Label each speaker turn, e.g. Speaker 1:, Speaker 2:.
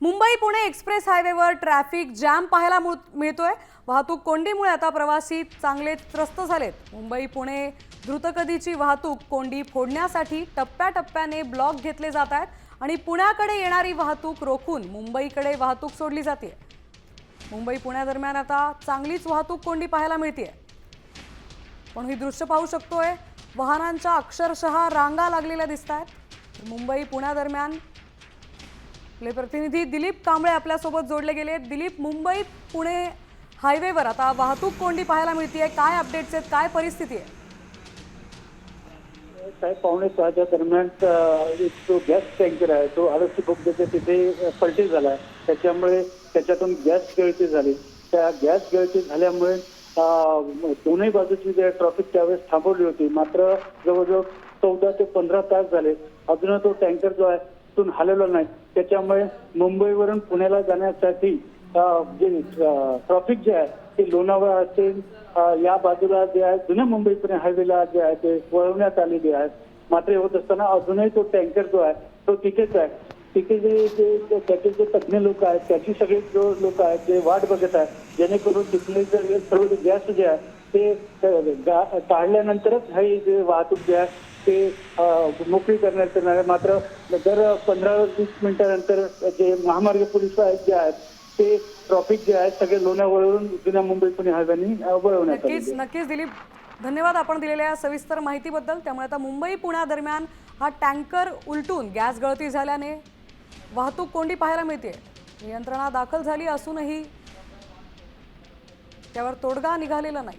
Speaker 1: Mumbai Pune express हायवेवर traffic jam पाहायला मिळतोय। वाहतूक कोंडीमुळे आता प्रवासी चांगले त्रस्त झालेत। मुंबई पुणे द्रुतगतीची वाहतूक कोंडी फोडण्यासाठी टप्प्याटप्प्याने ब्लॉक घेतले जात आहेत आणि पुण्याकडे येणारी वाहतूक रोखून मुंबईकडे वाहतूक सोडली जाते। मुंबई पुण्यादरम्यान आता चांगलीच वाहतूक कोंडी पाहायला मिळते। पण ही दृश्य पाहू शकतोय, वाहनांच्या अक्षरशः रांगा लागलेल्या दिसतात। मुंबई पुण्यादरम्यान आपले प्रतिनिधी दिलीप कांबळे आपल्या सोबत जोडले गेले। दिलीप, मुंबई पुणे हायवेवर आता वाहतूक कोंडी पाहायला मिळते, काय अपडेट्स आहेत, काय परिस्थिती आहे?
Speaker 2: साहेब, 5:45 दरम्यान एक जो गॅस टँकर आहे तो आरसी बोगद्याच्या तिथे पलटी झाला। त्याच्यामुळे त्याच्यातून गॅस गळती झाली। त्या गॅस गळती झाल्यामुळे दोन्ही बाजूची जे ट्रॅफिक त्यावेळेस थांबवली होती। मात्र जवळजवळ 14 ते 15 तास झाले अजूनही तो टँकर जो आहे तिथून हलवला नाही। त्याच्यामुळे मुंबईवरून पुण्याला जाण्यासाठी जे ट्रॅफिक जे आहे ते लोणावळा असेल या बाजूला जे आहे जुन्या मुंबई पुणे हायवेला जे आहे ते वळवण्यात आलेली आहे। मात्र होत असताना अजूनही तो टँकर जो आहे तो तिथेच आहे। तिथे जे त्याचे जे तज्ञ लोक आहेत त्याची सगळे जो लोक आहेत ते वाट बघत आहेत जेणेकरून तिथले सर्व गॅस जे आहे ते काढल्यानंतरच हे जे वाहतूक जे आहे ते मोकळी करण्यात येणार आहे। मात्र दर 15-20 मिनिटानंतर जे महामार्ग पोलीस आहेत जे आहेत ते ट्रॅफिक जे आहे सगळे लोणावळ्यावरून जुन्या मुंबई पुणे हायवेने वळवण्यात आले।
Speaker 1: नक्कीच दिलीप, धन्यवाद आपण दिलेल्या सविस्तर माहितीबद्दल। त्यामुळे आता मुंबई पुणे दरम्यान हा टँकर उलटून गॅस गळती झाल्याने वाहतूक कोंडी पाहायला मिळते। यंत्रणा दाखल झाली असूनही त्यावर तोडगा निघालेला नाही।